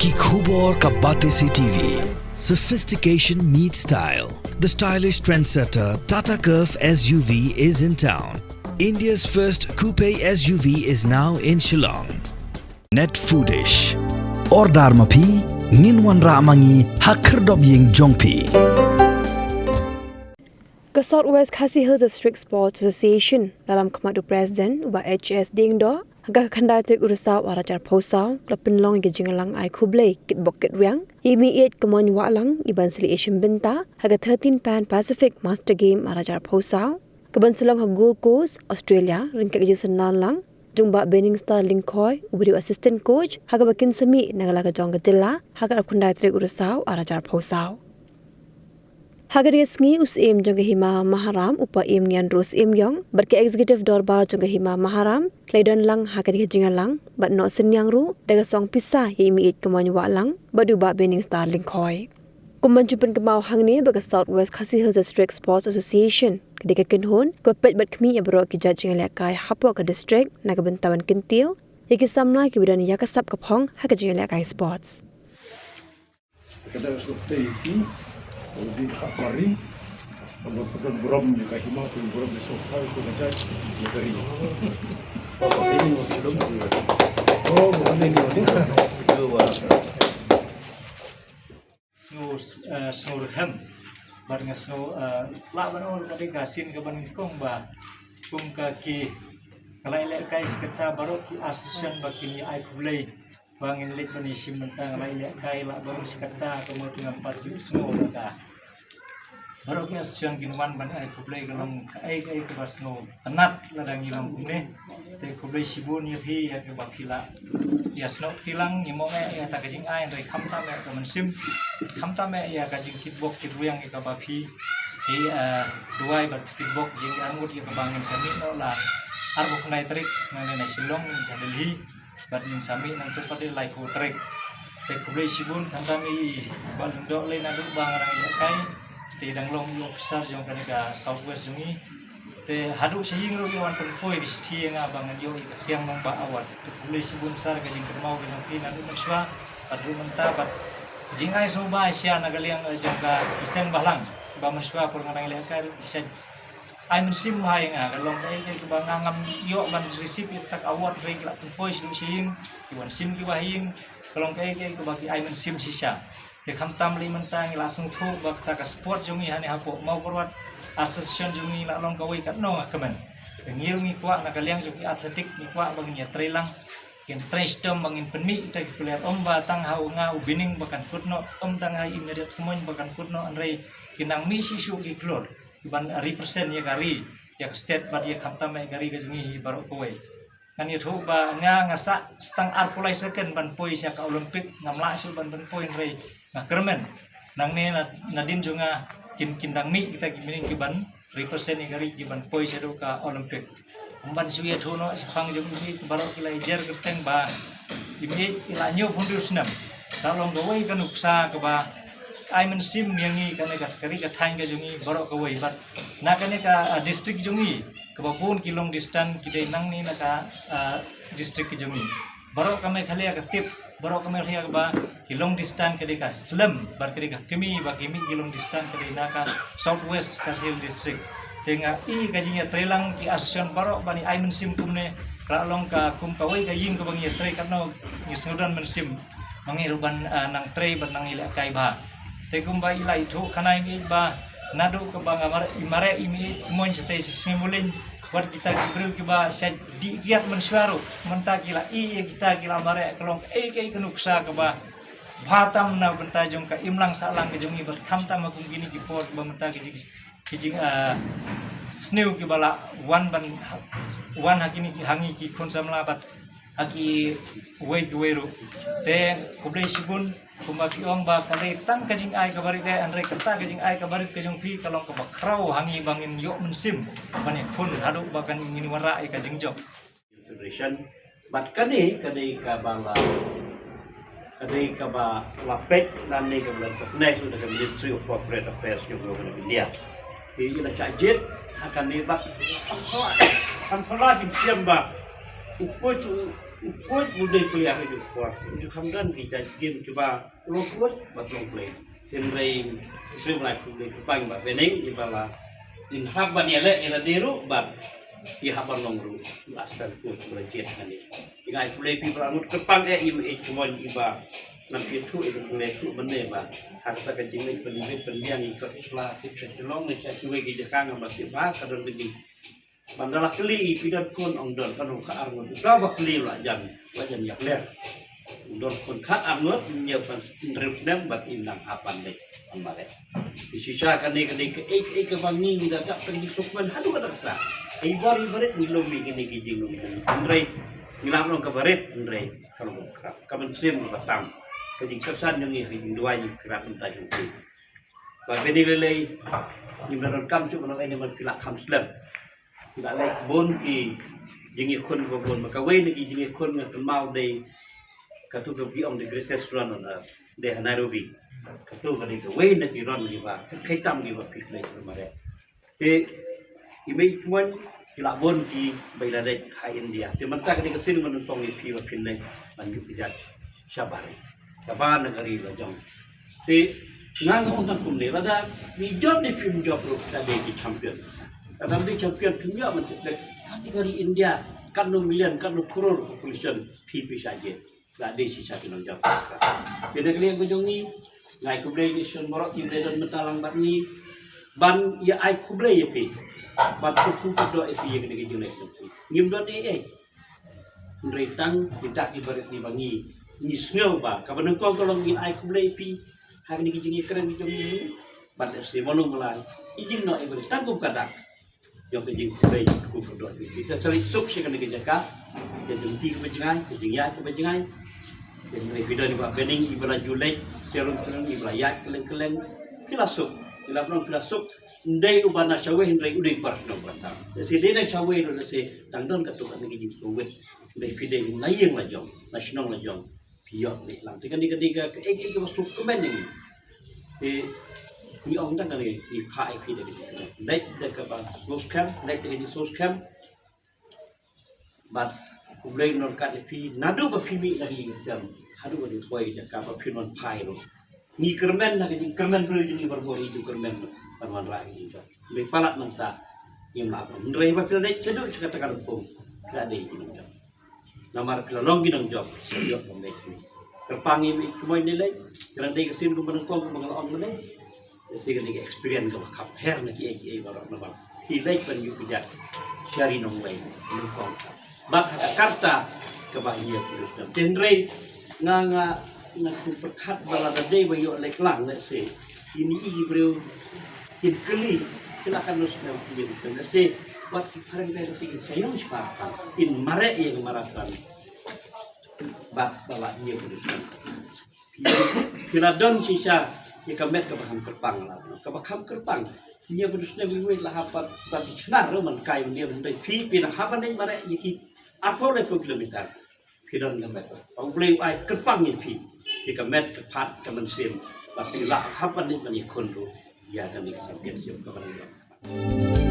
आपकी खूब और का बातें सी TV sophistication meets style. The stylish trendsetter Tata Curve SUV is in town. India's first coupe SUV is now in Shillong. Net Foodish Ordar Mapi Ninwan Ramangi Hakerdop Ying Jongpi. Ke Southwest Khasi Hills District Sports Association dalam Kemadu Presiden ubah HS Dingdo agak kandai trik urusau arajar posau kelapin long ke jingalang ai kublai kit bokit riang imi iet kemon walang iban sili Asian Binta haga 13 Pan Pacific Master Game arajar posau keban selong ha Gold Coast Australia ringkat ke senang lang jumba Benning Star Linkoy ubri assistant coach haga bakin semi nagalaga jong gedilla haga kandai trik urusau arajar posau Hagari us aim jong hima Maharam upa aim nian ros aim yong berke executive dorbar jong hima Maharam Claydon lang hagari jingalang but no senyang ru daga song pisa yimi it keman wa lang badu ba Benning Star Linkoy Kuman jupen kemau hang ni baga Southwest Khasi Hills District Sports Association kedeka kenhon kopet bat kemi abro ki judging lekai hapo ka district naga bentawan kentil yaki samna ki bidan yakasap kapong hagajing lekai sports Kada seperti itu di Akbari, orang berom di Kahima, berom di Sofal, itu saja di Kari. Oh, ini belum. Oh, bukan ini. Snow hem, barang snow lawan orang tadi gasin ke banding kong ba, kong kaki, kalau elak kai sekitar baru ki asisten bagi ni ai play. Bangin lek panisi mentang lai lek kai la baru sekata kemudian 4 juz semua dah baru kita siang kinwan ban ai kublai kalong ai ke basno tenat ladang ilang kumne te kublai sibun ya phi ya ke bakila ya sno tilang ni mo ya ta kajing ai rei khamta me ka mensim khamta me ya kajing kitbok kitruang ka bapi duai bat kitbok jing angut ya bangin sami no la arbu kunai trik ngane na silong ya Delhi Badin sami nang tempat dia like trek tek kublai sibun kami balung dok le nadu bang orang ya kai te dang long besar jong kan ka Southwest jungi te hadu sehing ro wan tempoi di siti nga bang yo yang mong ba awat te kublai sibun sar ka jing kermau ke jong nadu meswa padu menta pat jingai soba sia nagaliang jong ka iseng bahlang ba meswa por ngarang le kai isen ai mensim hai nga kalong ai ke bang ngam yo ban receive tak award rei la tempoi sing iwan sim ki wahing kalong ke bagi ai mensim sisa ke khamtam li mentang langsung thu bak ta ka sport jungi hani hapo mau korwat association jungi la long kawai kat no kamen ngil ni kwa na kaliang jungi atletik ni kwa bang nya trelang ken trestom bangin penmi ta player omba tang hau nga ubining bakan kutno tang hai immediate kumoy bakan kutno anrei kinang mi sisu ki klor Iban represent ya gari ya state bat ya khamta me gari ke jungi baru kowe kan ya thu ba nga ngasa stang arpulai second ban poi sia ka olympic ngamla su ban poi rei na kermen nang ne nadin junga kindang mi kita gimining kiban represent ya gari kiban poi sia ka olympic umban su ya thu no sang jungi baru kilai jer keteng ba ibi ila nyu pundur senam dalong kowe kan uksa ke ba ai mensim niangi kane ka kari ka thang ka jungi borok ka wei bat na kane ka district jungi ka babun kilong distance kidai nang ni na ka district ki jungi borok kame khale ka tip borok kame khale ka ba kilong distance kidai ka slum bar kidai ka kimi ba kimi kilong distance kidai na ka Southwest Khasi district tenga i ka jinga trelang ki asion borok bani ai mensim kumne ka long ka kum ka wei ka ying ka bangi tre ka no ni sudan mensim mangiruban nang tre ban nang ila kai ba Tegumba ilai thu kanai mi ba nadu ke bang imare imi mon sete simulin buat kita gibru ke ba sa di giat mensuaru menta kila i kita kila mare kelong ke kenuksa ke ba bhatam na benta jong ka imlang salang ke jongi ber khamta ma kum gini ki pot ba menta ki jing snew ke bala wan hakini ki hangi ki konsamla bat haki weru te kublai sibun kumaki ong ba kale tang kajing ai kabari ke andre kata kajing ai kabari kajing pi kalong ka bakrau hangi bangin yo mensim bani pun hadu bakan ingin wara ai kajing job federation bat kani ka bala kani ka ba lapet dan ni ka bala teknik sudah ke Ministry of Corporate Affairs ke Government India di ila chajet akan ni bak kan salah di siam ba upus kuat budaya kuliah itu kuat. Untuk hamdan kita game coba long kuat buat long play. Tenrei semua kuliah kepang buat bening di bawah. In haban ela deru buat di haban long ru. Asal kuat belajar ni. Jika kuliah pi berangut kepang im cuma iba. Nanti itu kuliah itu benar bah. Harta kejingan pendidikan ikut Islam kita celong ni saya cuba kita kangen masih bah kadang begini. Bandalah keli pidat kon ong don kan ka arngot berapa keli wajan yak ler don kon ka arngot nyiapan interupsnem bat indang apan deh amare sisa kan ni ke bangi da tak pergi sukman hadu kata kata ai bari baret ni lomi ni kijing lomi andre ngilam long ka baret andre kalau kerap kamen sem batang kejing kesan yang ni kijing dua ni kerap entah jumpi ba beni lelei ni meron kam cu menang ini pilak kam slam tidak lek bon ki jingi kun ko bon maka we ni jingi kun ngat mau de katu ko bi on the greatest run on de Nairobi katu ko de we ni ki run ni ba kai tam ni ba pik lai mare e imei tuan kila bon ki Bangladesh ha India te manta ke sin man tong ni pi ba pin lai man yu bijat sabare sabar negari la jong te ngang on tan kum ne rada ni job ni film job ro ta de ki champion Kadang dia champion dunia macam kami dari India, kan 6 million, kan 6 crore population PP saja. Tak ada sisa penang jawab. Jadi kalian kujung ni, ngai kublai ni sun borok ni dan mentalang bat ni, ban ya ai kublai ya pi, bat kuku kudo pi yang kena kujung ni. Ngim dot Meretang tidak ibarat ni bangi, ni snow ba. Kapan engkau kalau ngin ai kublai pi, hari ni kujung ni keren kujung ni, bat esri monong mulai. Ijin no ibarat tanggup kadang. Yang kejing kubai kudo kita cari sup sih kena kejaga jadi ti kebenjangan kejingnya kebenjangan dan video ni buat bening ibarat julek terung ibarat ya keleng filosof ilapun filosof ndai ubana sawe ndai udai par no batang jadi dia sawe itu se tangdon ketuk ni kejing suwe ndai video ni layang lajong nasional lajong piok ni lang tekan ketika ke masuk komen ni ni ông ta này thì phải phi để lấy để các bạn source cam lấy để đi source cam but lên non cắt phi nadu ba phi mi lagi xem hadu ba di toy để các bạn phi non phai rồi ni kermen lagi di kermen perlu jadi berbori itu kermen perwan rai itu le palat manta yang apa ndrei ba phi lấy cedu katakan pun tidak ada itu nomor phi long gidang job job pembe terpangi mi kemoy nilai kerana dia kesin ku menengkong mengalon meneh sehingga dia experience ke bakap hair nak kiai baru nampak. Hilai pun you kerja syari nong lain menengkong. Bak Jakarta ke bahia terus dan tenrei nganga ngaku perkat balada day bayu lek lang nak say ini igi bro kin keli silakan nus nam kiai dan say buat sekarang kita sikit sayang sepakan in mare yang marakan bak balanya terus. Piladon sisa ia kamet ke baham kerpang lah, ke baham kerpang. Ia berusnya biwei lah apa tapi cenar roman kai dia mendai pi pindah haban ni mana iki apa le kilometer. Pidon kamet. Au boleh ai kerpang ni pi. Ia kamet ke pat ke mensim. Tapi lah haban ni mana kon tu. Dia akan disampian siap ke mana.